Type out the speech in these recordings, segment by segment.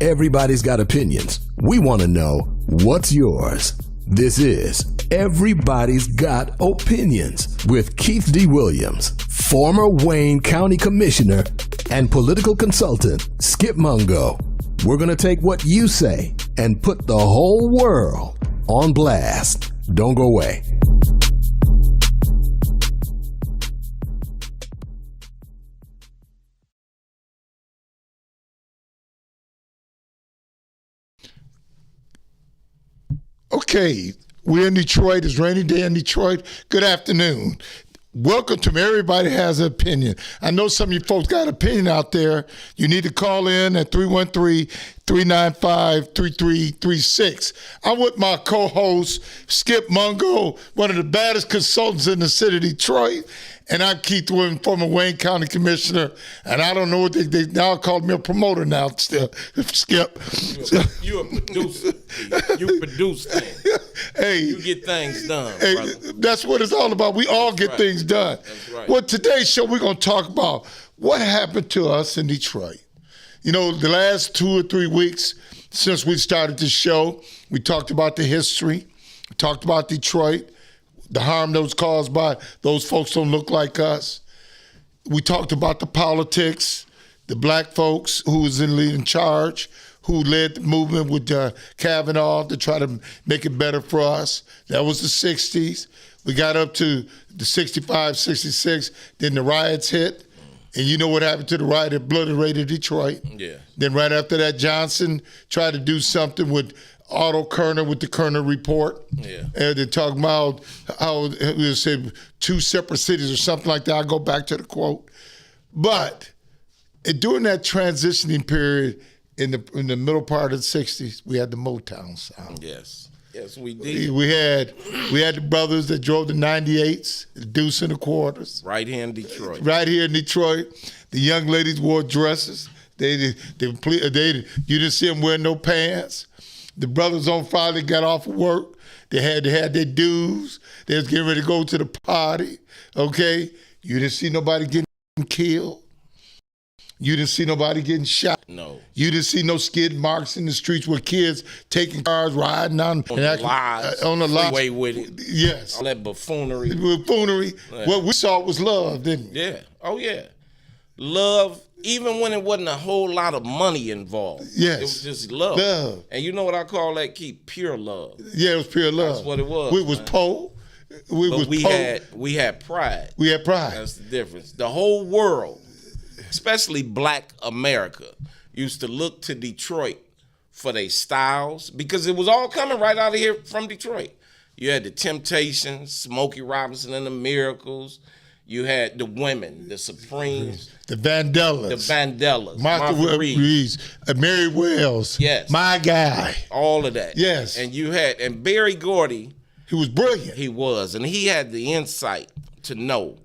Everybody's got opinions. We want to know what's yours. This is Everybody's Got Opinions with Keith D. Williams, former Wayne County Commissioner and political consultant Skip Mungo. We're going to take what you say and put the whole world on blast. Don't go away. Okay, we're in Detroit. It's a rainy day in Detroit. Good afternoon. Welcome to Everybody Has an Opinion. I know some of you folks got an opinion out there. You need to call in at 313-395-3336. I'm with my co-host, Skip Mungo, one of the baddest consultants in the city of Detroit. And I'm Keith Williams, former Wayne County Commissioner. And I don't know what they now call me a promoter now still, Skip. You a producer. You produce things. Hey, you get things done, hey, brother. That's what it's all about. We all get things done. That's right. Well, today's show, we're going to talk about what happened to us in Detroit. You know, the last 2 or 3 weeks since we started the show, we talked about the history, we talked about Detroit, the harm that was caused by those folks don't look like us. We talked about the politics, the black folks who was in charge, who led the movement with Kavanaugh to try to make it better for us. That was the 60s. We got up to the 65, 66, then the riots hit. And you know what happened to the riot? It obliterated Detroit. Yeah. Then right after that, Johnson tried to do something with Otto Kerner with the Kerner Report. Yeah. And they're talking about how it said 2 separate cities or something like that. I'll go back to the quote. But during that transitioning period in the middle part of the 60s, we had the Motown sound. Yes. Yes, we did. We had the brothers that drove the 98s, the Deuce and the Quarters. Right here in Detroit. Right here in Detroit. The young ladies wore dresses. You didn't see them wearing no pants. The brothers on Friday got off of work. They had their dues. They was getting ready to go to the party. Okay, you didn't see nobody getting killed. You didn't see nobody getting shot. No. You didn't see no skid marks in the streets with kids taking cars, riding on the lives, on the freeway with it. Yes. All that buffoonery. Yeah. What we saw was love, didn't we? Yeah. Oh, yeah. Love, even when it wasn't a whole lot of money involved. Yes. It was just love. Love. And you know what I call that, Keith? Pure love. Yeah, it was pure love. That's what it was. We was poor. We had pride. We had pride. That's the difference. The whole world, especially Black America, used to look to Detroit for their styles because it was all coming right out of here from Detroit. You had the Temptations, Smokey Robinson and the Miracles. You had the women, the Supremes. The Vandellas. Martha Reeves. Mary Wells. Yes. My guy. All of that. Yes. And Berry Gordy. He was brilliant. He was. And he had the insight to know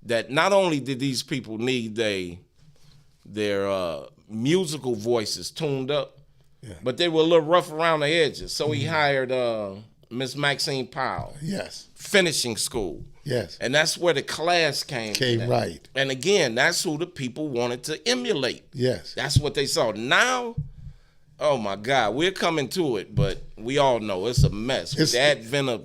that not only did these people need their musical voices tuned up, but they were a little rough around the edges. So he hired Miss Maxine Powell. Yes. Finishing school. Yes. And that's where the class came right. And again, that's who the people wanted to emulate. Yes. That's what they saw. Now, oh my God, we're coming to it, but we all know it's a mess. With the advent of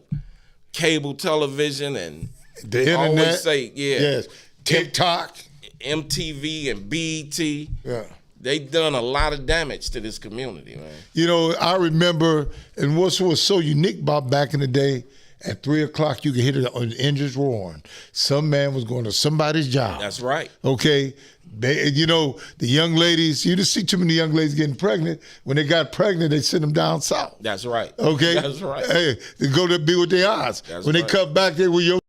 cable television and the internet. I always say, yes. TikTok. MTV and BET. Yeah. They done a lot of damage to this community, man. You know, I remember, and what was so unique about back in the day, at 3 o'clock you could hear the engines roaring. Some man was going to somebody's job. That's right. Okay. The young ladies, you didn't see too many young ladies getting pregnant. When they got pregnant, they sent them down south. That's right. Okay. That's right. Hey, they go to be with their aunts. When they come back, they were your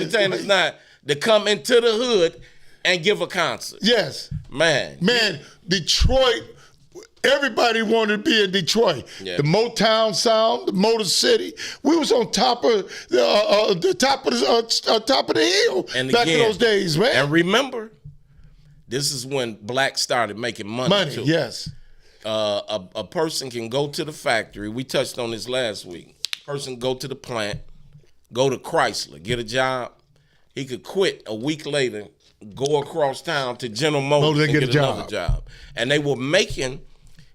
entertainers not to come into the hood and give a concert. Yes. Man, Detroit, everybody wanted to be in Detroit. Yeah. The Motown sound, the Motor City. We was on top of the top of the hill and back in again, those days, man. And remember, this is when blacks started making money too. Yes. A person can go to the factory. We touched on this last week. Person go to the plant, go to Chrysler, get a job. He could quit a week later, go across town to General Motors and get another job. And they were making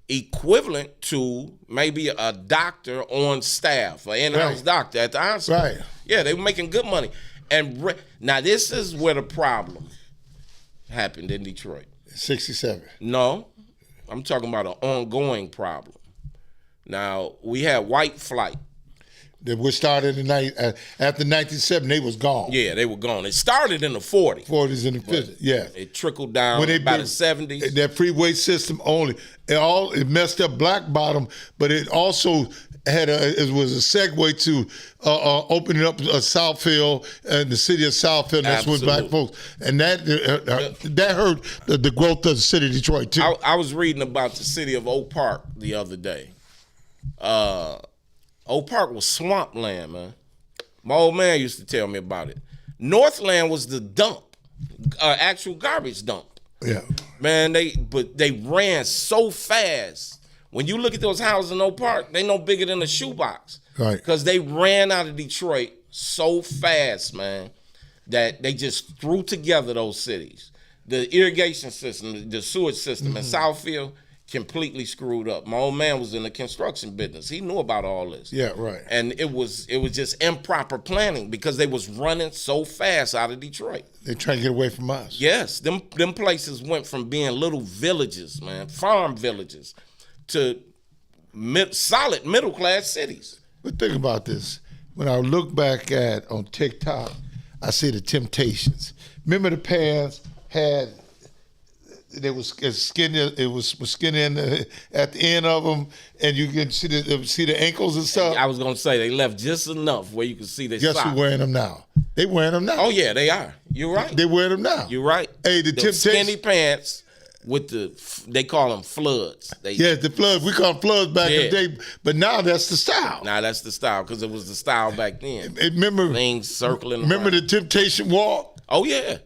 equivalent to maybe a doctor on staff, an in-house doctor at the hospital. Right. Yeah, they were making good money. And now this is where the problem happened in Detroit. 67. No, I'm talking about an ongoing problem. Now, we had white flight. That was started in after 1970, they was gone. Yeah, they were gone. It started in the 40s. 40s and the 50s, yeah. It trickled down by the 70s. That freeway system only. It messed up Black Bottom, but it also it was a segue to opening up Southfield and the city of Southfield. And that's when black folks, and that hurt the growth of the city of Detroit too. I was reading about the city of Oak Park the other day. Oak Park was swampland, man. My old man used to tell me about it. Northland was the dump, actual garbage dump. Yeah, man. They ran so fast. When you look at those houses in Oak Park, they no bigger than a shoebox. Right. Because they ran out of Detroit so fast, man, that they just threw together those cities. The irrigation system, the sewage system in Southfield, completely screwed up. My old man was in the construction business. He knew about all this. Yeah, right. And it was just improper planning because they was running so fast out of Detroit. They trying to get away from us. Yes, them places went from being little villages, man, farm villages, to solid middle class cities. But think about this. When I look back on TikTok, I see the Temptations. Remember the pants had. There was skin. It was skin in at the end of them, and you can see the ankles and stuff. I was gonna say they left just enough where you could see their socks. Guess who's wearing them now? They wearing them now. Oh yeah, they are. You're right. They wearing them now. You're right. Hey, the Temptations, skinny pants with they call them floods. The floods. We call them floods back in the day, but now that's the style. Now that's the style because it was the style back then. Remember things circling. Remember around. the Temptation walk? Oh yeah.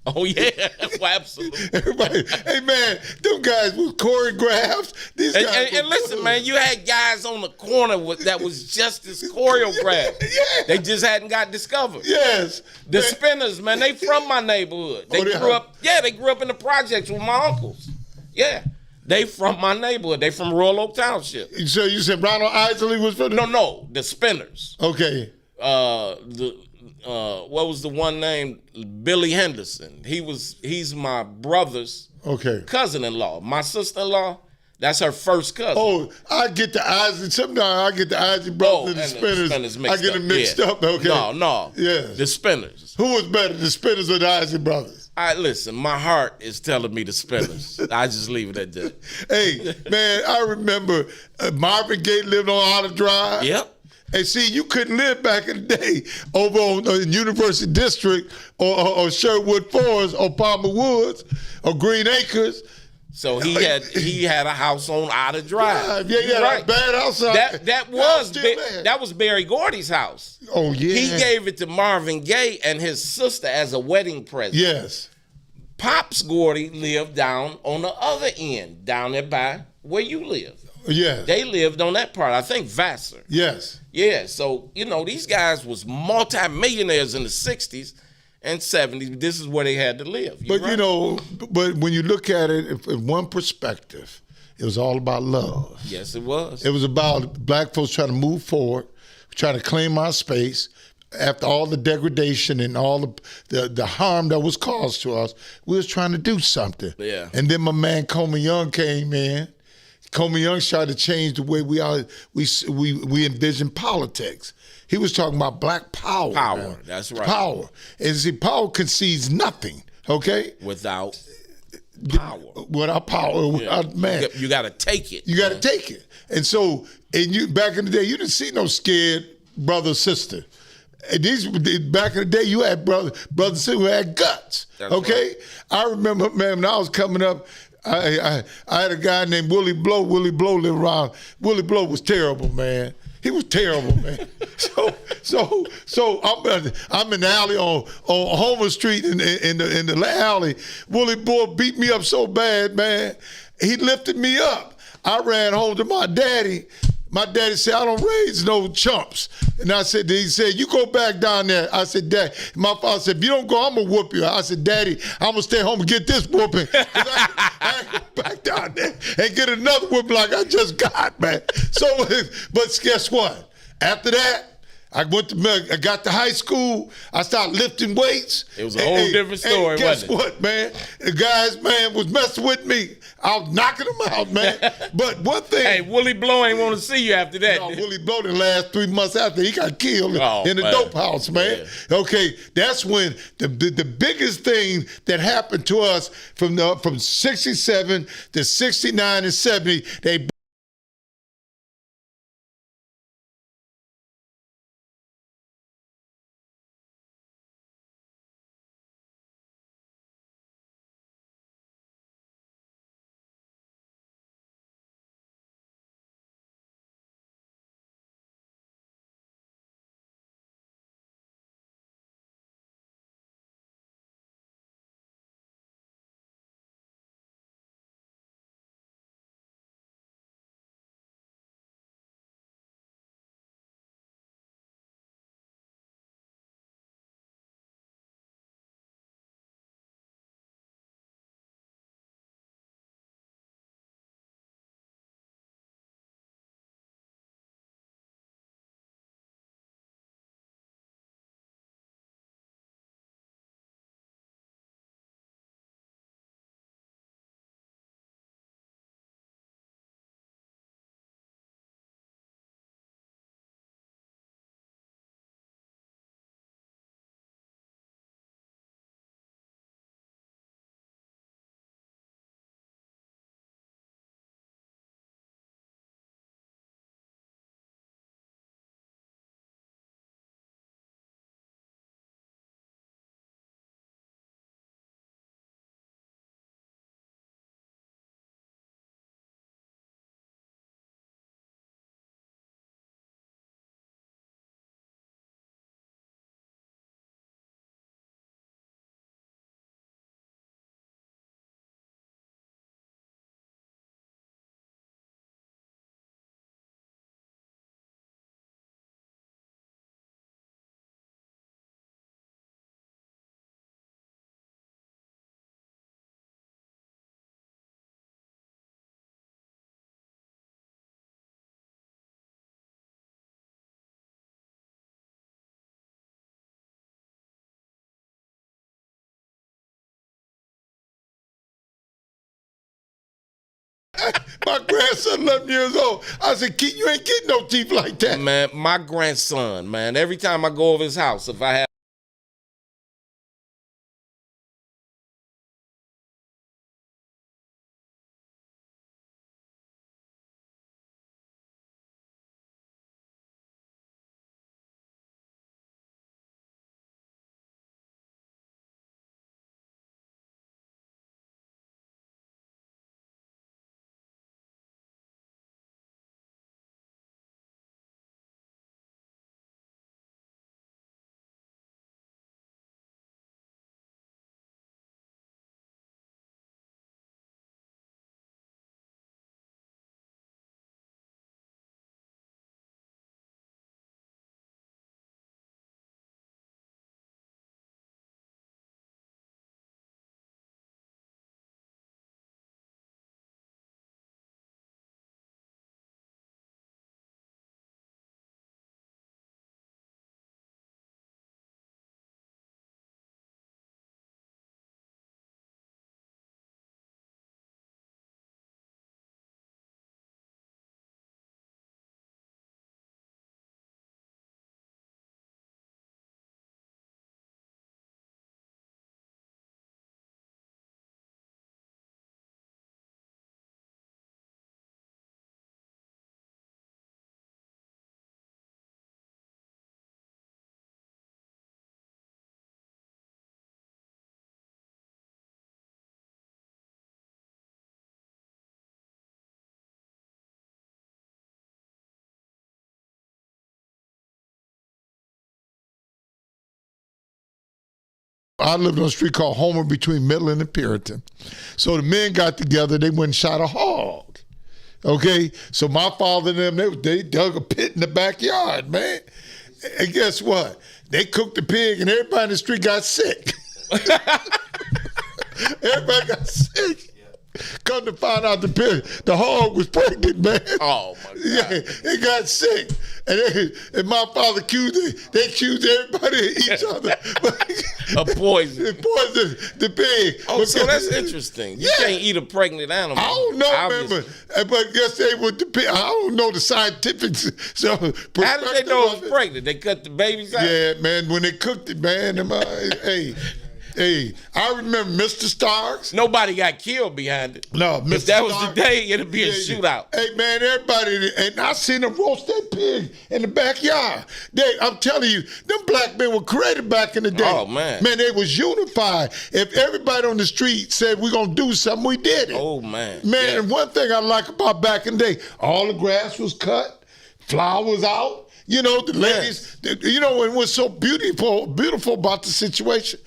Oh yeah, well, absolutely. Everybody, hey man, them guys were choreographed. These guys and listen, man, you had guys on the corner that was just as choreographed. Yeah. They just hadn't got discovered. Yes. The Spinners, man, they from my neighborhood. They grew up. Yeah, they grew up in the projects with my uncles. Yeah. They from my neighborhood. They from Royal Oak Township. So you said Ronald Isley was from No, the Spinners. Okay. What was the one name? Billy Henderson. He's my brother's cousin-in-law. My sister-in-law, that's her first cousin. Oh, I get the Isley. Sometimes I get the Isley brothers and the Spinners. I get them mixed up. Okay. No. Yeah. The Spinners. Who was better, the Spinners or the Isley brothers? Listen, my heart is telling me the Spinners. I just leave it at that. Hey, man, I remember Marvin Gaye lived on Outer Drive. Yep. And see, you couldn't live back in the day over on University District or Sherwood Forest or Palmer Woods or Green Acres. So he had a house on Outer Drive. Yeah, right. A bad house. That was Barry Gordy's house. Oh yeah. He gave it to Marvin Gaye and his sister as a wedding present. Yes. Pops Gordy lived down on the other end, down there by where you live. Yeah. They lived on that part. I think Vassar. Yes. Yeah. So, these guys was multimillionaires in the 60s and 70s. This is where they had to live. But, but when you look at it in one perspective, it was all about love. Yes, it was. It was about black folks trying to move forward, trying to claim our space. After all the degradation and all the harm that was caused to us, we was trying to do something. Yeah. And then my man Coleman Young came in. Coleman Young tried to change the way we envision politics. He was talking about black power. Power, that's right. Power. And see, power concedes nothing, okay? Without power. Without power, without man. You got to take it. You got to take it. And so, back in the day, you didn't see no scared brother or sister. And these back in the day, you had brothers who had guts. That's okay, I remember, man, when I was coming up, I had a guy named Willie Blow. Willie Blow lived around. Willie Blow was terrible, man. He was terrible, man. So I'm in the alley on Homer Street in the alley. Willie Blow beat me up so bad, man. He lifted me up. I ran home to my daddy. My daddy said, I don't raise no chumps. And he said, you go back down there. I said, Dad. My father said, if you don't go, I'm going to whoop you. I said, Daddy, I'm going to stay home and get this whooping. I ain't go back down there and get another whooping like I just got, man. So, but guess what? After that, I got to high school. I started lifting weights. It was a whole different story, guess wasn't it? what, man? The guys, man, was messing with me. I was knocking them out, man. But one thing. Hey, Willie Blow ain't want to see you after that. No, Willie Blow the last 3 months after he got killed in the man. dope house, man. Yeah. Okay, that's when the biggest thing that happened to us from 67 to 69 and 70, they my grandson 11 years old. I said, Keith, you ain't getting no teeth like that. Man, my grandson, man, every time I go over his house, if I have I lived on a street called Homer between Midland and Puritan. So the men got together, they went and shot a hog. Okay? So my father and them, they dug a pit in the backyard, man. And guess what? They cooked the pig and everybody in the street got sick. Everybody got sick. Come to find out the hog was pregnant, man. Oh, my God. Yeah, they got sick. And my father accused, they accused everybody of each other. A poison. Poison the pig. Oh, so that's interesting. You can't eat a pregnant animal. I don't know, obviously. man, but guess they would the pig. I don't know the scientific. So how did they know it was pregnant? They cut the babies out? Yeah, man, when they cooked it, man, Hey, I remember Mr. Starks. Nobody got killed behind it. No, Mr. If that was Starks, the day, it'd be a shootout. Hey, man, everybody, and I seen them roast that pig in the backyard. I'm telling you, them black men were created back in the day. Oh, man. Man, they was unified. If everybody on the street said we're going to do something, we did it. Oh, man. Man, Yeah. and one thing I like about back in the day, all the grass was cut, flowers out. You know, the ladies, you know, it was so beautiful about the situation.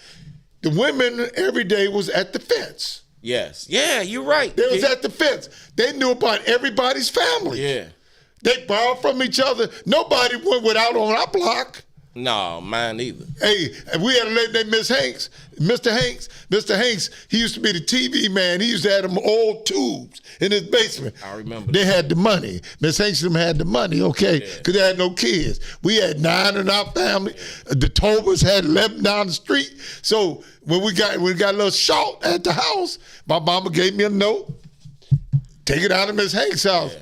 The women every day was at the fence. Yes. Yeah, you're right. They was at the fence. They knew about everybody's family. Yeah. They borrowed from each other. Nobody went without on our block. No, mine either. Hey, we had a lady named Miss Hanks. Mr. Hanks, he used to be the TV man. He used to have them old tubes in his basement. I remember They that. had the money. Miss Hanks and them had the money, okay, because they had no kids. We had 9 in our family. The Tobers had 11 down the street. So when we got a little short at the house, my mama gave me a note. Take it out of Miss Hanks' house. Yeah.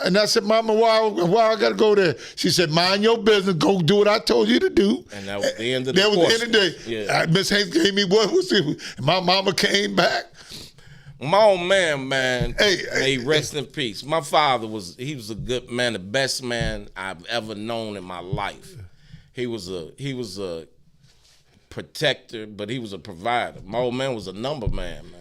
And I said, Mama, why I got to go there? She said, mind your business. Go do what I told you to do. And that was the end of the That was course. the end of the day. Yeah. Miss Hanks gave me what was it. And my mama came back. My old man, Hey, may rest in peace. My father was a good man, the best man I've ever known in my life. He was a protector, but he was a provider. My old man was a number man, man.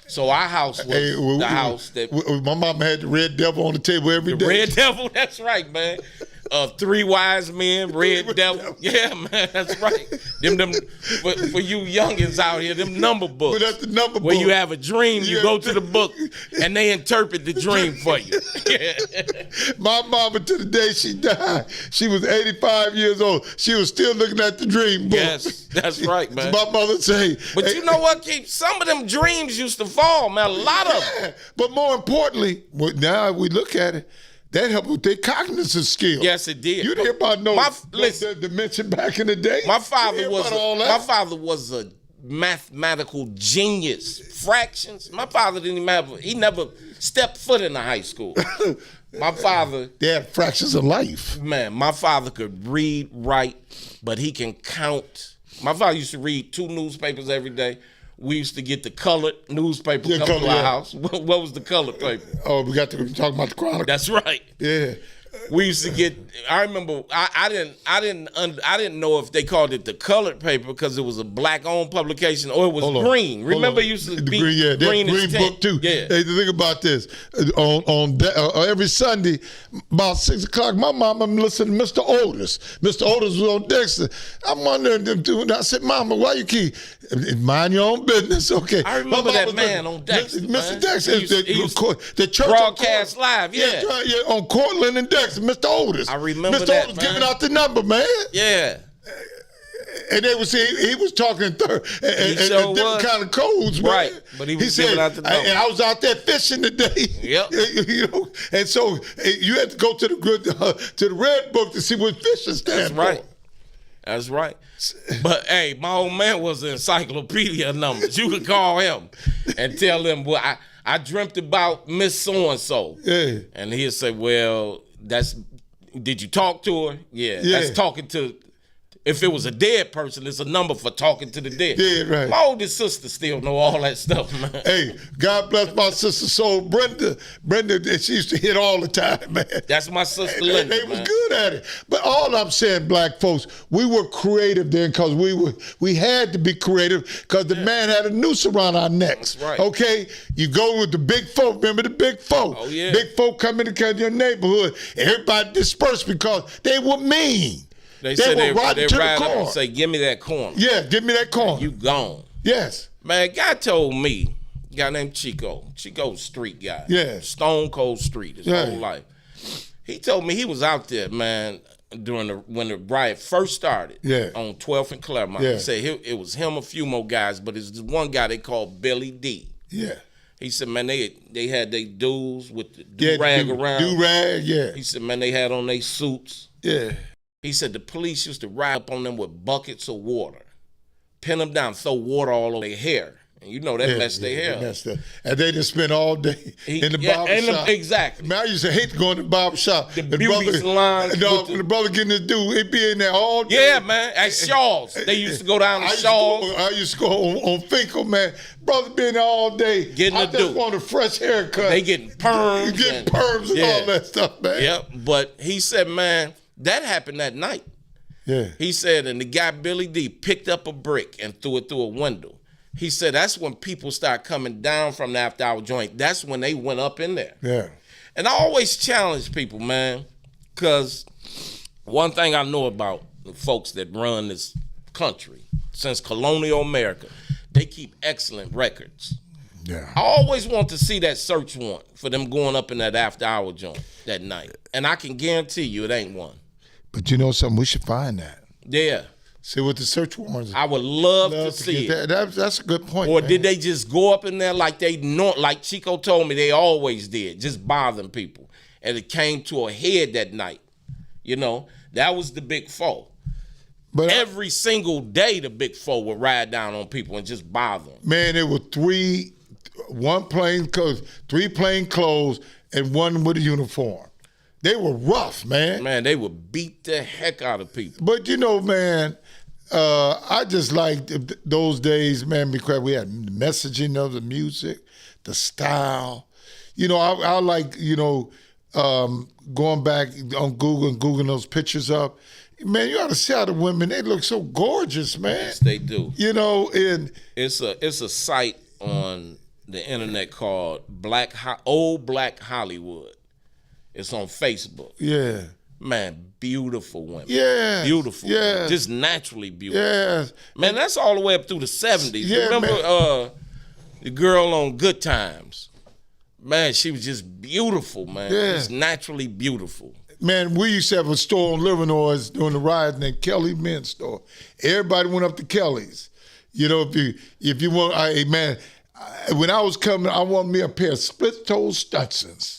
So our house was the house that my mama had the red devil on the table every day. the Red Devil, that's right, man. 3 Wise Men, Red Devil. Yeah, man, that's right. Them for you youngins out here, them number books. But that's the number where book. you have a dream, you Yeah. go to the book, and they interpret the dream for you. Yeah. My mama, to the day she died, she was 85 years old. She was still looking at the dream book. Yes, that's right, man. My mother say, But hey, you know what, Keith? Some of them dreams used to fall, man. A lot of them. yeah. But more importantly, now we look at it, that helped with their cognitive skills. Yes, it did. You didn't hear about listen, the dimension back in the day. My You father didn't hear was about all that? a mathematical genius. Fractions. My father he never stepped foot in a high school. My father, They had fractions of life. man, my father could read, write, but he can count. My father used to read 2 newspapers every day. We used to get the colored newspaper come to our house. What was the colored paper? Oh, we talking about the Chronicle. That's right. Yeah. We used to get. I remember. I didn't know if they called it the colored paper because it was a black-owned publication or it was green. Remember, it used to be that green green book too. Yeah. Hey, think about this. On every Sunday about 6 o'clock, my mama listened to Mr. Otis. Mr. Otis was on Dexter. I'm wondering them two. I said, Mama, why you keep mind your own business? Okay. I remember that man on Dexter. Mr. Dexter. He used the church broadcast live. Yeah. on Cortland and Dexter. Mr. Otis. I remember Mr. that, Otis man. giving out the number, man. Yeah. And they was saying he was talking third and sure different was. kind of codes, man. Right, but he was giving out the number. And I was out there fishing today. Yep. You know, and so you had to go to the red book to see what fishing stands That's right. That's right. But hey, my old man was an encyclopedia of numbers. You could call him and tell him, well, I dreamt about Miss So-and-so. Yeah. And he'd say, well, did you talk to her? Yeah. That's talking to, if it was a dead person, it's a number for talking to the dead. Yeah, right. My oldest sister still know all that stuff, man. Hey, God bless my sister soul, Brenda, she used to hit all the time, man. That's my sister And Linda, they was man. good at it. But all I'm saying, black folks, we were creative then because we had to be creative because the man had a noose around our necks. That's right. Okay? You go with the big folk. Remember the big folk? Oh, yeah. Big folk come into your neighborhood. Everybody dispersed because they were mean. They said were riding to the ride up car. and say, "Give me that corner." Yeah, give me that corner. You gone. Yes. Man, guy told me, a guy named Chico. Chico's street guy. Yeah. Stone cold street his whole life. He told me he was out there, man, when the riot first started. Yeah. On 12th and Claremont. Yeah. He said it was him, a few more guys, but it's this one guy they called Billy D. Yeah. He said, man, they had their dudes with the do-rag around. Do-rag, yeah. He said, man, they had on their suits. Yeah. He said the police used to ride up on them with buckets of water, pin them down, throw water all over their hair. And you know that messed their hair up. And they just spent all day in the barber shop. Exactly. Man, I used to hate to go in the barber shop. The beauty salons. When the brother getting his due, he'd be in there all day. Yeah, man. At Shaw's. They used to go down to Shaw's. I used to go on Finkel, man. Brother been there all day. Getting I just want a fresh haircut. They getting perms. Getting perms and all that stuff, man. Yep. But he said, man, that happened that night. Yeah. He said, and the guy Billy D picked up a brick and threw it through a window. He said that's when people start coming down from the after hour joint. That's when they went up in there. Yeah. And I always challenge people, man, because one thing I know about the folks that run this country since colonial America, they keep excellent records. Yeah. I always want to see that search warrant for them going up in that after hour joint that night. And I can guarantee you it ain't one. But you know something? We should find that. Yeah. See what the search warrants. I would love to see it. That's a good point. Or man. did they just go up in there like like Chico told me they always did, just bothering people. And it came to a head that night. You know, that was the big four. But every single day the big four would ride down on people and just bother them. Man, it was three plain clothes and one with a uniform. They were rough, man. Man, they would beat the heck out of people. But you know, man, I just liked those days, man, because we had the messaging of the music, the style. You know, I like, you know, going back on Google and Googling those pictures up. Man, you ought to see how the women, they look so gorgeous, man. Yes, they do. You know, and it's a site on the internet called Old Black Hollywood. It's on Facebook. Yeah. Man, beautiful women. Yeah. Beautiful. Yeah. Just naturally beautiful. Yeah. Man, that's all the way up through the 70s. Yeah, remember the girl on Good Times? Man, she was just beautiful, man. Yeah. Just naturally beautiful. Man, we used to have a store on Livernois during the riots named Kelly Men's Store. Everybody went up to Kelly's. You know, if you want, when I was coming, I wanted me a pair of split-toe Stutsons.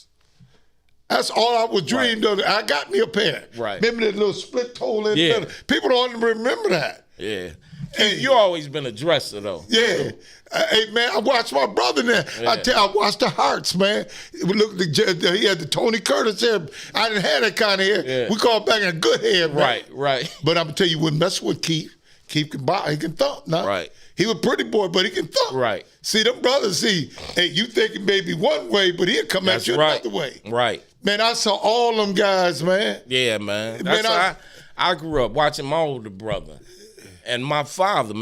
That's all I was dreamed of. I got me a pair. Right. Remember that little split-toe? Yeah. People don't remember that. Yeah. You always been a dresser, though. Yeah. Hey, man, I watched my brother there. Yeah. I watched the Hearts, man. Look, he had the Tony Curtis hair. I didn't have that kind of hair. Yeah. We call it back in a good hair, man. Right. But I'm going to tell you, wouldn't mess with Keith. Keith can buy, he can thump. Nah. Right. He was a pretty boy, but he can thump. Right. See, them brothers, hey, you thinking maybe one way, but he'll come at you another way. Right. Man, I saw all them guys, man. Yeah, man. That's why I grew up watching my older brother. And my father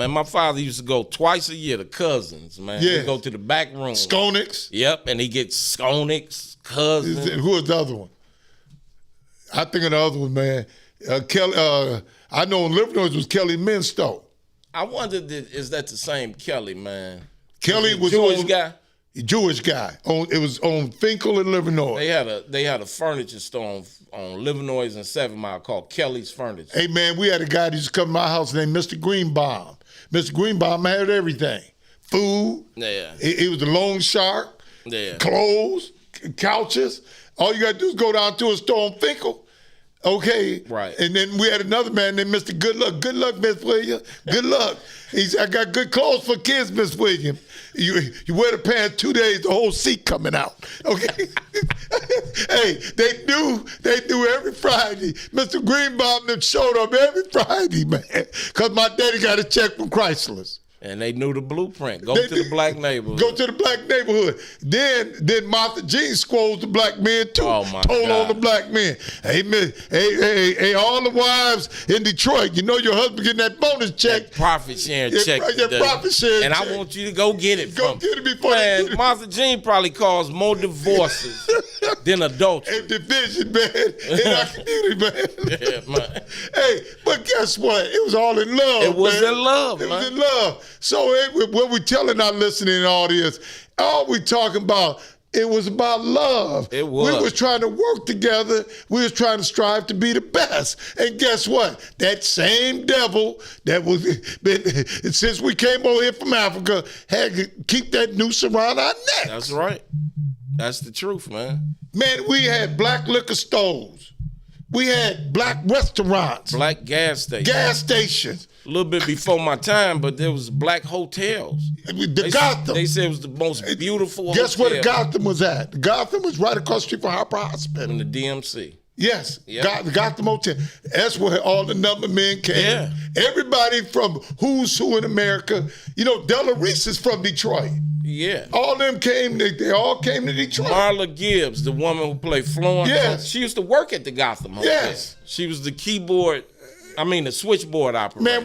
used to go twice a year to Cousins, man. Yeah. He'd go to the back room. Skonix. Yep, and he gets Skonix, Cousins. Who was the other one? I think of the other one, man. Kelly. I know in Livernois was Kelly Minstow. I wondered, is that the same Kelly, man? Kelly was Jewish guy. Jewish guy. It was on Finkel and Livernois. They had a furniture store on Livernois and 7 Mile called Kelly's Furniture. Hey man, we had a guy that used to come to my house named Mr. Greenbaum. Mr. Greenbaum had everything. Food. Yeah. He was a loan shark. Yeah. Clothes, couches. All you gotta do is go down to a store on Finkel. Okay. Right. And then we had another man named Mr. Good Luck. Good luck, Miss Williams. Good luck. He said, I got good clothes for kids, Miss Williams. You wear the pants 2 days, the whole seat coming out. Okay. Hey, they do every Friday. Mr. Greenbaum them showed up every Friday, man. Because my daddy got a check from Chrysler's. And they knew the blueprint. Go to the black neighborhood. Go to the black neighborhood. Then Martha Jean squoze the black men too. Oh my Told God. on the black men. Hey, all the wives in Detroit, you know your husband getting that bonus check. Profit sharing check. Your profit sharing and check. I want you to go get it. Go from get it before man, they get it. Martha Jean probably caused more divorces than adultery. And division, man, in our community, man. Yeah, man. Hey, but guess what? It was all in love. It was man. in love, It man. was in love. So what we telling our listening audience, all we talking about, it was about love. It was. We was trying to work together. We was trying to strive to be the best. And guess what? That same devil that was, since we came over here from Africa, had to keep that noose around our neck. That's right. That's the truth, man. Man, we had black liquor stores. We had black restaurants. Black gas station. Gas stations. A little bit before my time, but there was black hotels. The Gotham. They said it was the most beautiful Guess hotel where the Gotham was at? The Gotham was right across the street from Harper Hospital. in the DMC. Yes, Yep. the Gotham Hotel. That's where all the number men came. Yeah. Everybody from who's who in America. You know, Della Reese is from Detroit. Yeah. All them came, they all came to Detroit. Marla Gibbs, the woman who played Florence. Yes. She used to work at the Gotham Hotel. Yes. She was the the switchboard operator. Man,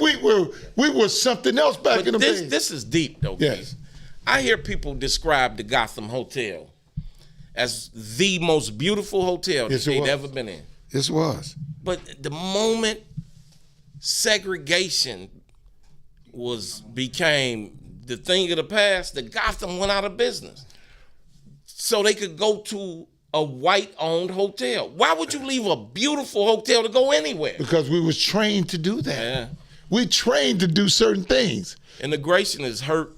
we were something else back But in the this, day. this is deep, though, Yes. Keith. I hear people describe the Gotham Hotel as the most beautiful hotel Yes, that it they'd was. ever been in. This was. But the moment segregation became the thing of the past, the Gotham went out of business. So they could go to a white-owned hotel. Why would you leave a beautiful hotel to go anywhere? Because we was trained to do that. Yeah. We trained to do certain things. Integration has hurt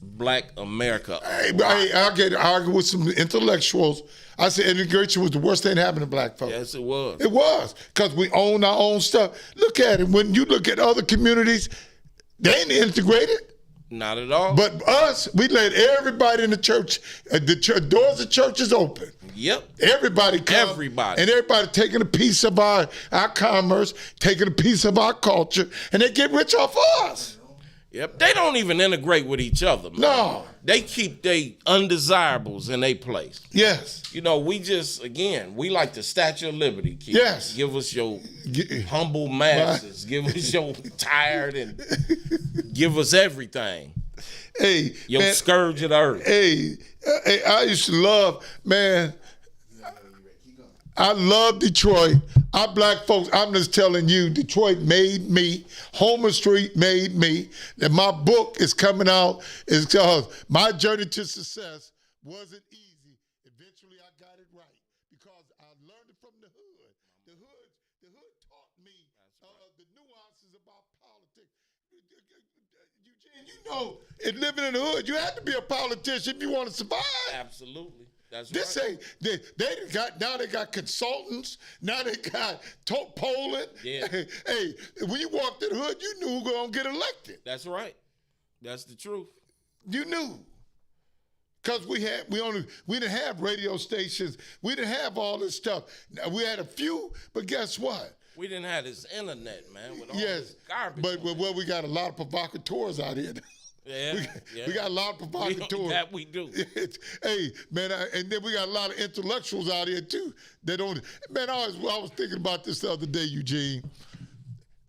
Black America. I argue with some intellectuals. I said integration was the worst thing that happened to black folks. Yes, it was. It was, because we own our own stuff. Look at it. When you look at other communities, they ain't integrated. Not at all. But us, we let everybody in the church, doors of churches open. Yep. Everybody come. Everybody. And everybody taking a piece of our commerce, taking a piece of our culture, and they get rich off of us. Yep. They don't even integrate with each other, man. No. They keep their undesirables in their place. Yes. You know, we like the Statue of Liberty. Keith. Yes. Give us your humble masses. Give us your tired and give us everything. Hey, Your man, scourge of the earth. Hey, I used to love, man. I love Detroit. Our black folks, I'm just telling you, Detroit made me. Homer Street made me. And my book is coming out. It's called My Journey to Success Wasn't Easy. Eventually, I got it right because I learned it from the hood. The hood taught me the nuances about politics. Eugene, you know, in living in the hood, you have to be a politician if you want to survive. Absolutely. That's This right. ain't they got consultants. Now they got polling. Yeah. Hey, when you walked in the hood, you knew who was gonna get elected. That's right. That's the truth. You knew. Cause we didn't have radio stations. We didn't have all this stuff. Now, we had a few, but guess what? We didn't have this internet, man, with all Yes, this garbage. but on it. well, we got a lot of provocateurs out here. Yeah, We got a lot of provocateurs. That we do. Hey, man, and then we got a lot of intellectuals out here too that don't. Man, I was thinking about this the other day, Eugene.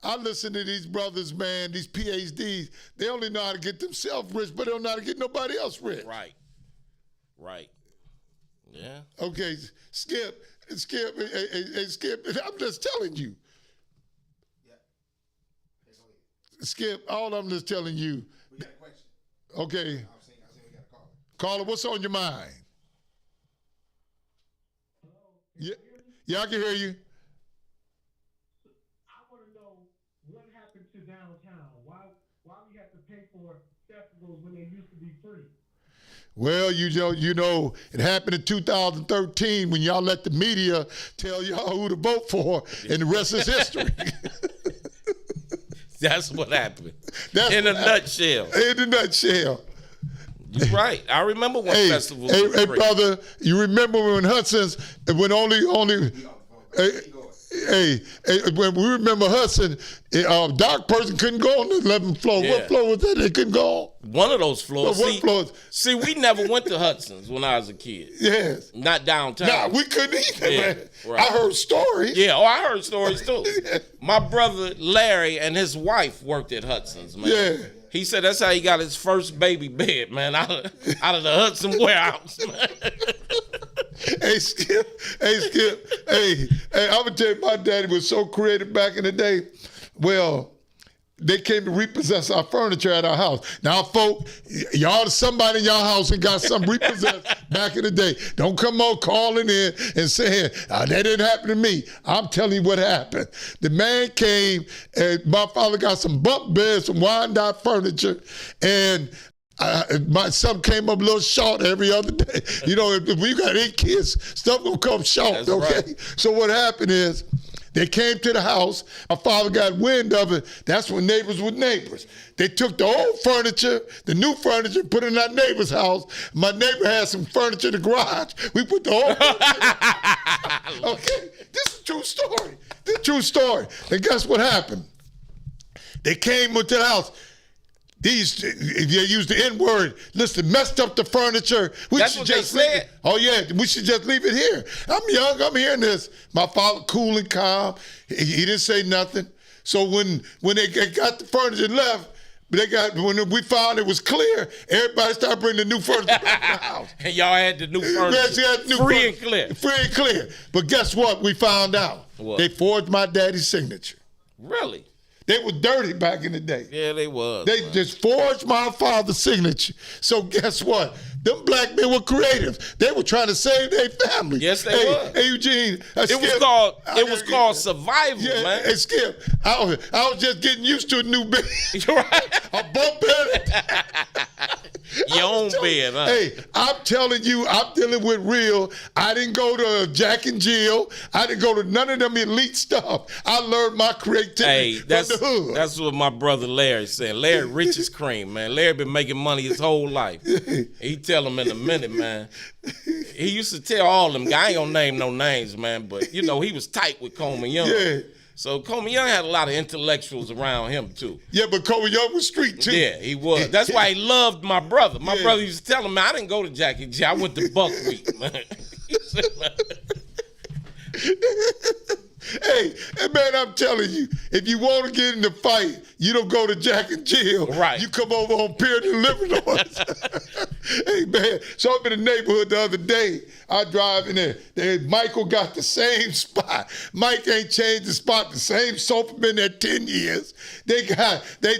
I listen to these brothers, man, these PhDs. They only know how to get themselves rich, but they don't know how to get nobody else rich. Right. Yeah. Okay, Skip, hey, Skip. I'm just telling you. Skip, all I'm just telling you. We got a question. Okay, I was saying we got a caller. caller, what's on your mind? Yeah, I can hear you. I want to know what happened to downtown. Why we have to pay for festivals when they used to be free? Well, you know, it happened in 2013 when y'all let the media tell y'all who to vote for, and the rest is history. That's what happened. That's In a what happened. nutshell. In a nutshell. You're right. I remember when Hey, festivals hey, were hey, free. brother, you remember when Hudson's, when only, Hey, when we remember Hudson, dark person couldn't go on the 11th floor. Yeah. What floor was that? They couldn't go on. One of those floors. What floors? See, we never went to Hudson's when I was a kid. Yes. Not downtown. Nah, we couldn't either, Yeah, man. right. I heard stories. Yeah, I heard stories too. My brother Larry and his wife worked at Hudson's, man. Yeah. He said that's how he got his first baby bed, man, out of the Hudson warehouse, man. Hey, Skip. Hey, I'm going to tell you, my daddy was so creative back in the day. Well, they came to repossess our furniture at our house. Now, folk, y'all, somebody in y'all house and got something repossessed back in the day. Don't come on calling in and saying, that didn't happen to me. I'm telling you what happened. The man came, and my father got some bunk beds, some wind-out furniture, and my son came up a little short every other day. You know, if we got 8 kids, stuff gonna come short, That's okay? right. So what happened is, they came to the house. My father got wind of it. That's when neighbors were neighbors. They took the old furniture, the new furniture, put it in our neighbor's house. My neighbor had some furniture in the garage. We put the old furniture. Okay, this is a true story. This is a true story. And guess what happened? They came into the house. They used the N-word. Listen, messed up the furniture. That's what they said? Oh, yeah, we should just leave it here. I'm young, I'm hearing this. My father, cool and calm. He didn't say nothing. So when they got the furniture left, when we found it was clear, everybody started bringing the new furniture back to the house. And y'all had the new furniture. Free and clear. Free and clear. But guess what we found out? What? They forged my daddy's signature. Really? They were dirty back in the day. Yeah, they was. They just forged my father's signature. So guess what? Them black men were creative. They were trying to save their family. Yes, they were. Hey, Eugene. It was called survival, yeah, man. Hey, Skip, I was just getting used to a new bed. You're right. A bump bed. Your own bed, huh? Hey, I'm telling you, I'm dealing with real. I didn't go to Jack and Jill. I didn't go to none of them elite stuff. I learned my creativity from the hood. That's what my brother Larry said. Larry rich as cream, man. Larry been making money his whole life. He tell him in a minute, man. He used to tell all them guys, I ain't gonna name no names, man, but you know, he was tight with Coleman Young. Yeah. So Coleman Young had a lot of intellectuals around him too. Yeah, but Kobe Young was street too. Yeah, he was. That's why he loved my brother. My brother used to tell him, man, I didn't go to Jack and Jill. I went to Buckwheat, man. Hey, man, I'm telling you, if you want to get in the fight, you don't go to Jack and Jill. Right. You come over on Puritan Illinois. Hey, man, so I'm in the neighborhood the other day. I drive in there. Michael got the same spot. Mike ain't changed the spot. The same sofa been there 10 years. They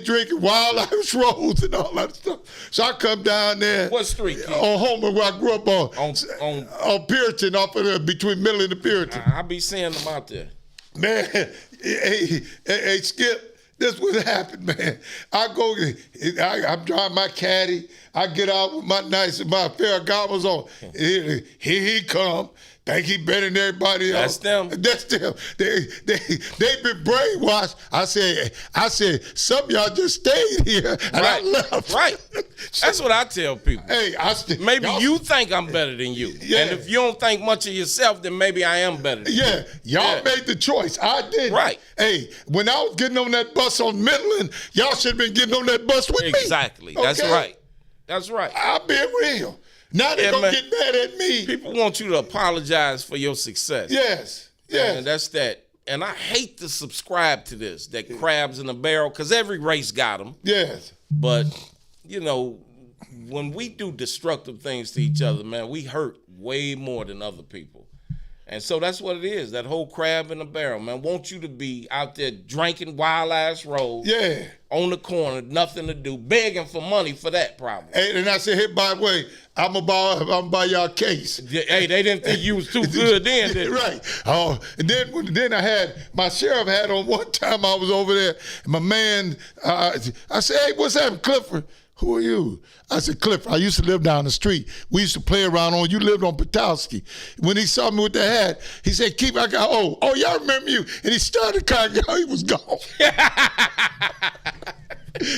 drinking Wild Irish Rose and all that stuff. So I come down there. What street, Keith? On Homer, where I grew up on Puritan, off of Between Middle and the Puritan. I be seeing them out there. Man, hey, Skip, this what happened, man. I'm driving my caddy. I get out with my pair of goggles on. Here he come. Think he better than everybody else. That's them. They been brainwashed. I said, some of y'all just stayed here and I left. Right. That's what I tell people. Hey, maybe you think I'm better than you. Yeah. And if you don't think much of yourself, then maybe I am better than you. Yeah, y'all made the choice. I didn't. Right. Hey, when I was getting on that bus on Midland, y'all should have been getting on that bus with me. Exactly. That's right. That's right. I'm being real. Now they're going to get mad at me. People want you to apologize for your success. Yes. And that's that. And I hate to subscribe to this, that crabs in a barrel, because every race got them. Yes. But, you know, when we do destructive things to each other, man, we hurt way more than other people. And so that's what it is, that whole crab in a barrel, man. Want you to be out there drinking Wild Ass Rose. Yeah. On the corner, nothing to do, begging for money for that problem. Hey, and I said, hey, by the way, I'm buy y'all case. Hey, they didn't think you was too good then, did they? Right. Oh, and then I had my sheriff hat on one time. I was over there, and my man, I said, hey, what's happening, Clifford? Who are you? I said, Clifford, I used to live down the street. We used to play around you lived on Patowski. When he saw me with the hat, he said, Keith, I got, oh, y'all remember you. And he started crying, he was gone.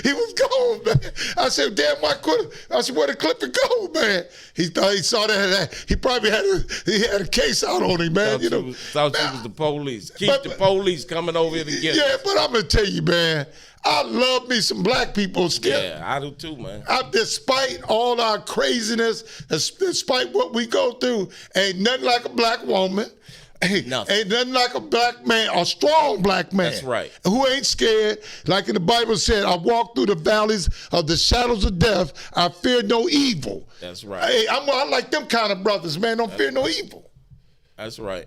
He was gone, man. I said, damn, why couldn't? I said, where the Clipper go, man? He thought he saw that. He probably had a case out on him, man. Thought you was the police. Keep the police coming over here to get Yeah, us. but I'm gonna tell you, man. I love me some black people, Skip. Yeah, I do too, man. Despite all our craziness, despite what we go through, ain't nothing like a black woman. Ain't nothing like a black man, a strong black man. That's right. Who ain't scared. Like in the Bible said, I walk through the valleys of the shadows of death. I fear no evil. That's right. Hey, I like them kind of brothers, man. Don't fear no evil. That's right.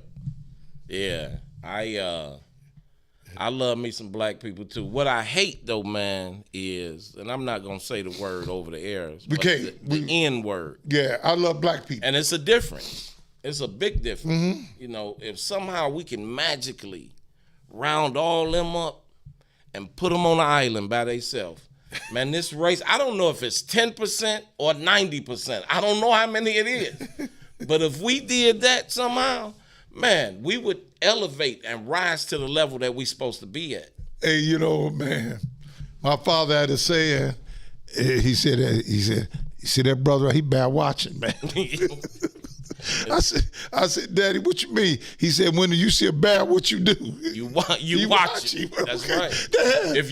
Yeah. I love me some black people too. What I hate though, man, is, and I'm not gonna say the word over the air, but the N word. Yeah, I love black people. And it's a difference. It's a big difference. Mm-hmm. You know, if somehow we can magically round all them up and put them on an island by themselves, man, this race, I don't know if it's 10% or 90%. I don't know how many it is. But if we did that somehow, man, we would elevate and rise to the level that we supposed to be at. Hey, you know, man, my father had a saying. He said, you see that brother, he bad watching, man. I said, Daddy, what you mean? He said, when you see a bear, what you do? You watch him. That's right. Dad. If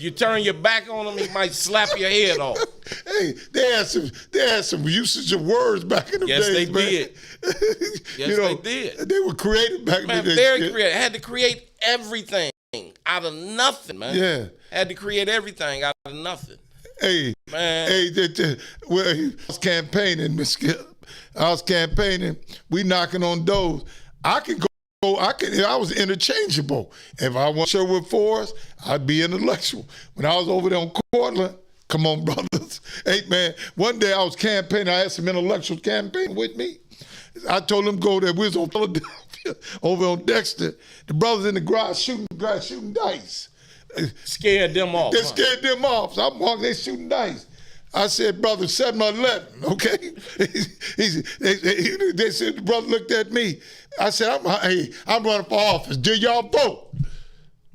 you turn your back on him, he might slap your head off. Hey, they had some usage of words back in the days, they man. Did. Yes, they did. They were creative back in the days. Very creative. Had to create everything out of nothing, man. Yeah. Had to create everything out of nothing. Hey, man. Hey, I was campaigning, Miss Skip. I was campaigning. We knocking on doors. I was interchangeable. If I want Sherwood Forest, I'd be intellectual. When I was over there on Cortland, come on, brothers. Hey, man, one day I was campaigning. I had some intellectuals campaigning with me. I told them go there. We was on Philadelphia, over on Dexter. The brothers in the garage shooting dice. Scared them off. They scared them off. So I'm walking, they shooting dice. I said, brother, 7-11, okay? They said, the brother looked at me. I said, I'm running for office. Do y'all vote?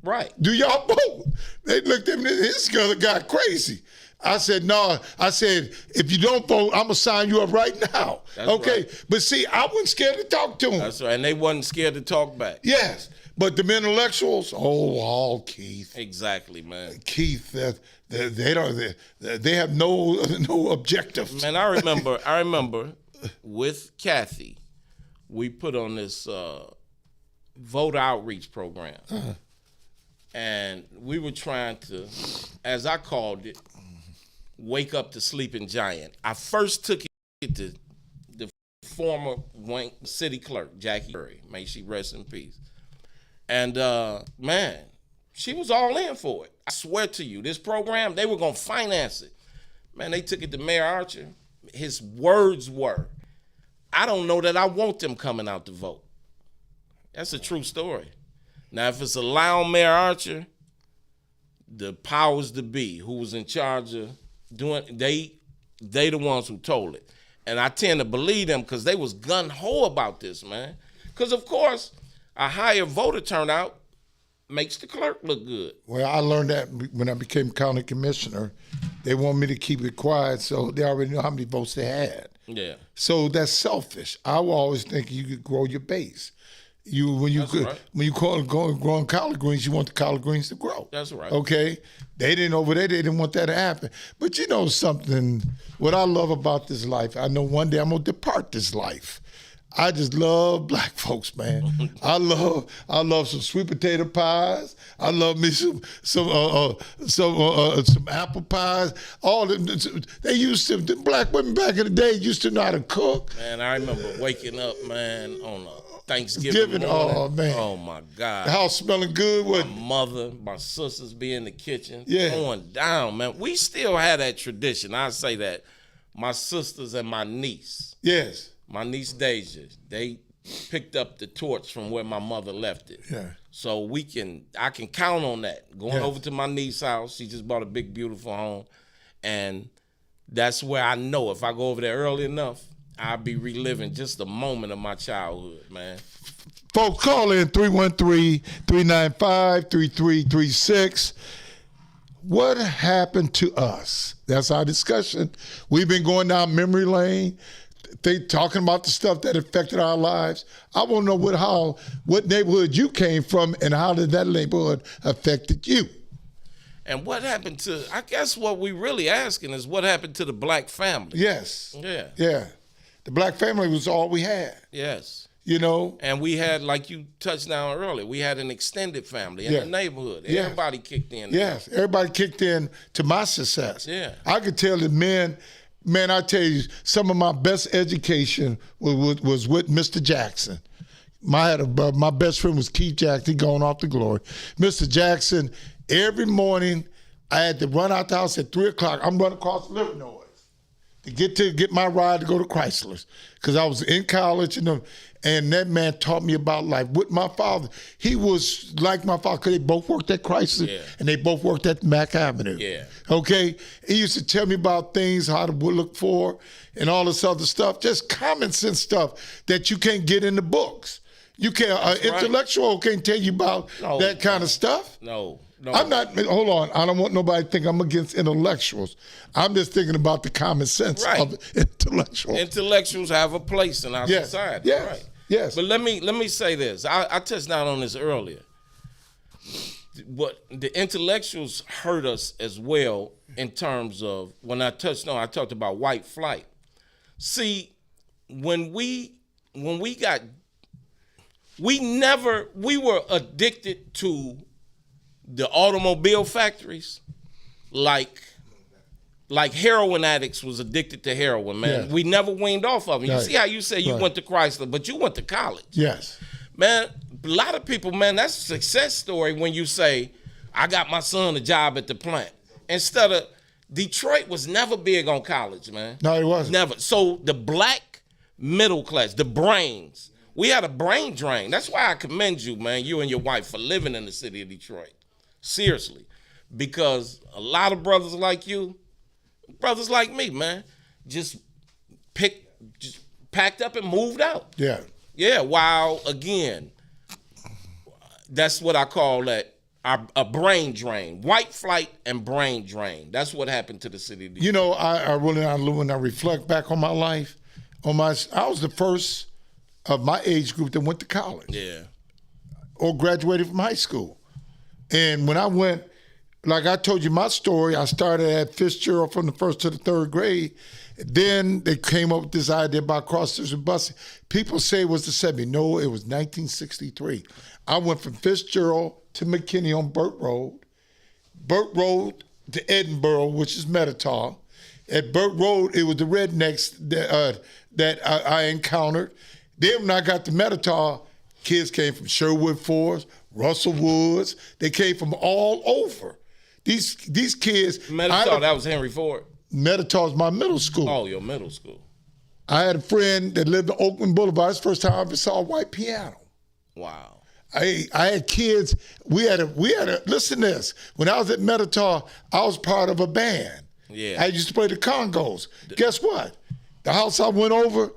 Right. Do y'all vote? They looked at me, this other guy crazy. I said, no. I said, if you don't vote, I'm going to sign you up right now. That's okay? Right. But see, I wasn't scared to talk to him. That's right. And they wasn't scared to talk back. Yes. But the intellectuals, all Keith. Exactly, man. Keith, they have no objectives. Man, I remember with Kathy, we put on this voter outreach program. Uh-huh. And we were trying to, as I called it, wake up the sleeping giant. I first took it to the former Wayne city clerk, Jackie Curry. May she rest in peace. And man, she was all in for it. I swear to you, this program, they were going to finance it. Man, they took it to Mayor Archer. His words were, I don't know that I want them coming out to vote. That's a true story. Now, if it's allowing Mayor Archer, the powers to be, who was in charge of doing, they the ones who told it. And I tend to believe them because they was gung-ho about this, man. Because, of course, a higher voter turnout makes the clerk look good. Well, I learned that when I became county commissioner. They want me to keep it quiet, so they already know how many votes they had. Yeah. So that's selfish. I will always think you could grow your base. When you growing collard greens, you want the collard greens to grow. That's right. Okay? They didn't want that to happen. But you know something, what I love about this life, I know one day I'm going to depart this life. I just love black folks, man. I love some sweet potato pies. I love me some apple pies. They used to, the black women back in the day used to know how to cook. Man, I remember waking up, man, on a Thanksgiving morning. Oh man! Oh my God! The house smelling good. My mother, my sisters be in the kitchen, going down, man. We still have that tradition. I say that. My sisters and my niece. Yes. My niece Deja, they picked up the torch from where my mother left it. Yeah. So I can count on that. Going over to my niece's house, she just bought a big, beautiful home. And that's where I know if I go over there early enough, I'll be reliving just a moment of my childhood, man. Folks, call in 313-395-3336. What happened to us? That's our discussion. We've been going down memory lane, talking about the stuff that affected our lives. I want to know what neighborhood you came from and how did that neighborhood affected you? And what happened to, I guess what we really asking is what happened to the black family? Yes. Yeah. Yeah. The black family was all we had. Yes. You know? And we had, like you touched on earlier, we had an extended family in Yeah. the neighborhood. Yeah. Everybody kicked in. Yes. Everybody kicked in to my success. Yeah. I could tell the men, man, I tell you, some of my best education was with Mr. Jackson. My best friend was Keith Jackson, he gone off to glory. Mr. Jackson, every morning I had to run out the house at 3 o'clock. I'm running across the living noise to get my ride to go to Chrysler's because I was in college and that man taught me about life. With my father, he was like my father because they both worked at Chrysler and they both worked at Mack Avenue. Yeah. Okay? He used to tell me about things, how to look for, and all this other stuff, just common sense stuff that you can't get in the books. You can't, intellectual can't tell you about that kind of stuff. No. I'm not, hold on, I don't want nobody to think I'm against intellectuals. I'm just thinking about the common sense of intellectuals. Intellectuals have a place in our society. Yes. Right. Yes. But let me say this. I touched down on this earlier. What the intellectuals hurt us as well in terms of when I talked about white flight. See, when we were addicted to the automobile factories, like heroin addicts was addicted to heroin, man. Yes. We never weaned off of it. You Right. see how you say you Right. went to Chrysler, but you went to college. Yes. Man, a lot of people, man, that's a success story when you say, I got my son a job at the plant. Instead of, Detroit was never big on college, man. No, it wasn't. Never. So the black middle class, the brains, we had a brain drain. That's why I commend you, man, you and your wife, for living in the city of Detroit. Seriously. Because a lot of brothers like you, brothers like me, man, just packed up and moved out. Yeah. Yeah, while, again, that's what I call that, a brain drain. White flight and brain drain. That's what happened to the city of Detroit. You know, when I reflect back on my life, I was the first of my age group that went to college. Yeah. Or graduated from high school. And when I went, like I told you my story, I started at Fitzgerald from the first to the third grade. Then they came up with this idea about cross-district busing. People say it was the 70s. No, it was 1963. I went from Fitzgerald to McKinney on Burt Road to Edinburgh, which is Metatol. At Burt Road, it was the rednecks that I encountered. Then when I got to Metatol, kids came from Sherwood Forest, Russell Woods. They came from all over. These kids. Metatol, that was Henry Ford. Metatol is my middle school. Oh, your middle school. I had a friend that lived on Oakland Boulevard. It's the first time I ever saw a white piano. Wow. I had kids. We had a listen to this. When I was at Metatol, I was part of a band. Yeah. I used to play the congos. Guess what? The house I went over, a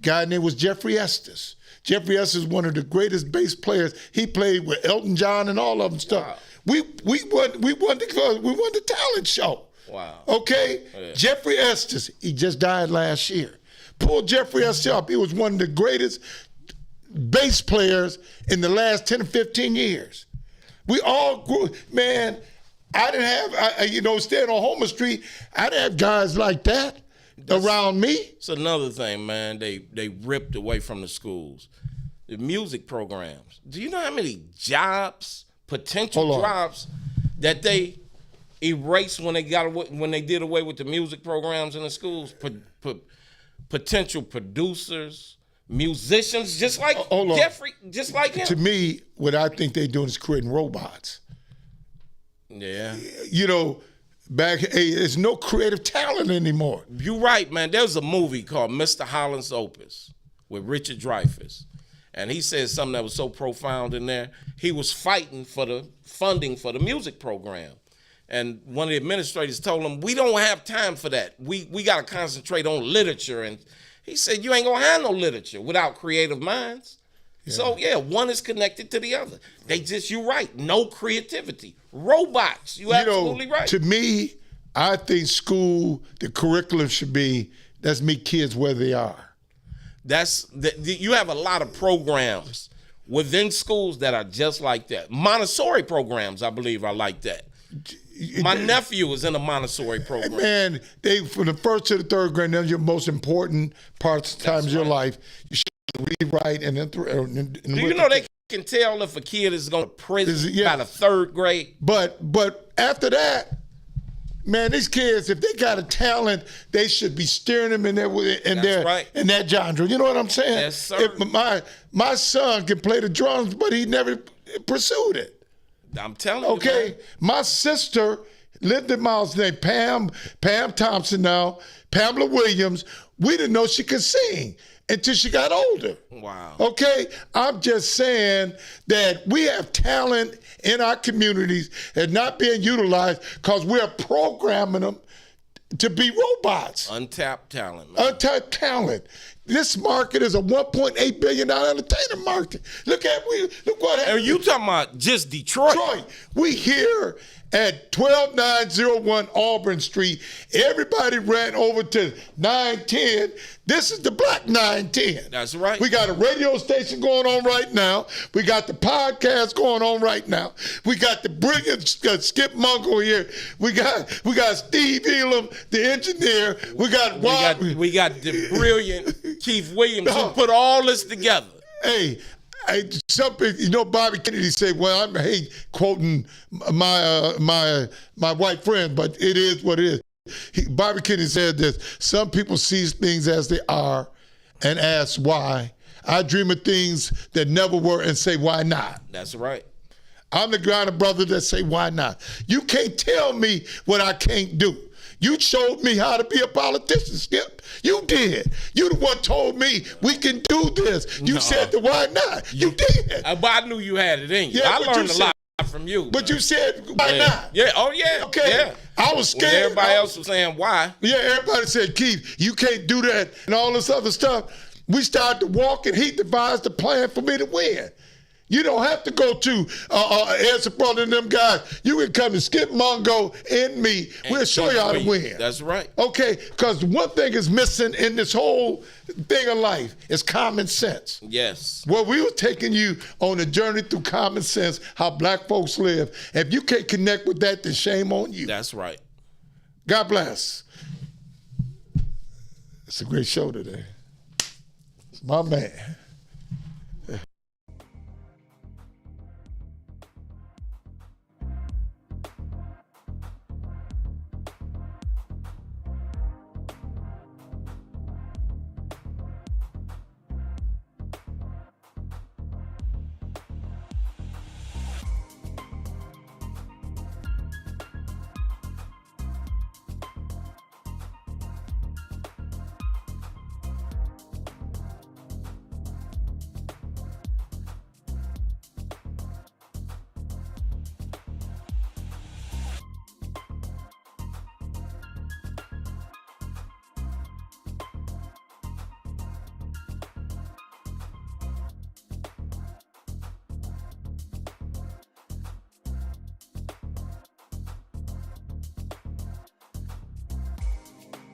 guy named was Jeffrey Estes. Jeffrey Estes is one of the greatest bass players. He played with Elton John and all of them stuff. Wow. We won the talent show. Wow. Okay? Yeah. Jeffrey Estes, he just died last year. Pull Jeffrey Estes up. He was one of the greatest bass players in the last 10 or 15 years. We all grew, man, I didn't have, staying on Homer Street, I didn't have guys like that around me. It's another thing, man. They ripped away from the schools. The music programs. Do you know how many potential jobs that they erased when they did away with the music programs in the schools? Potential producers, musicians, just like Jeffrey, just like him. To me, what I think they're doing is creating robots. Yeah. There's no creative talent anymore. You're right, man. There's a movie called Mr. Holland's Opus with Richard Dreyfuss. And he said something that was so profound in there. He was fighting for the funding for the music program. And one of the administrators told him, we don't have time for that. We got to concentrate on literature. And he said, you ain't going to have no literature without creative minds. So yeah, one is connected to the other. They just, you're right, no creativity. Robots, you absolutely right. To me, I think school, the curriculum should be, let's meet kids where they are. You have a lot of programs within schools that are just like that. Montessori programs, I believe, are like that. My nephew is in a Montessori program. Man, they from the first to the third grade, those are your most important parts of times of your life. You should read, write, and then do you know they can tell if a kid is going to prison by the third grade? But after that, man, these kids, if they got a talent, they should be steering them in that genre. You know what I'm saying? Yes, sir. If my son can play the drums, but he never pursued it. I'm telling you. Okay, man. my sister lived in my house named Pam Thompson now, Pamela Williams. We didn't know she could sing until she got older. Wow. Okay, I'm just saying that we have talent in our communities and not being utilized because we're programming them to be robots. Untapped talent, man. Untapped talent. This market is a $1.8 billion entertainment market. Look what happened. And you talking about just Detroit. We here at 12901 Auburn Street. Everybody ran over to 910. This is the Black 910. That's right. We got a radio station going on right now. We got the podcast going on right now. We got the brilliant Skip Mungo here. We got Steve Elam, the engineer. We got the brilliant Keith Williams who put all this together. Hey, Bobby Kennedy said, well, I hate quoting my white friend, but it is what it is. Bobby Kennedy said this: some people see things as they are and ask why. I dream of things that never were and say, why not? That's right. I'm the kind of brother that say, why not? You can't tell me what I can't do. You showed me how to be a politician, Skip. You did. You the one told me we can do this. You said the why not. You did. But I knew you had it in you. Yeah, I learned a lot from you. But you said why not. Yeah. Oh, yeah. Okay. Yeah. I was scared. When everybody else was saying why. Yeah, everybody said, Keith, you can't do that and all this other stuff. We started to walk and he devised a plan for me to win. You don't have to go to Answer Brother and them guys. You can come to Skip Mungo and me. We'll show you how to win. That's right. Okay, because one thing is missing in this whole thing of life is common sense. Yes. Well, we were taking you on a journey through common sense, how black folks live. If you can't connect with that, then shame on you. That's right. God bless. It's a great show today. It's my man.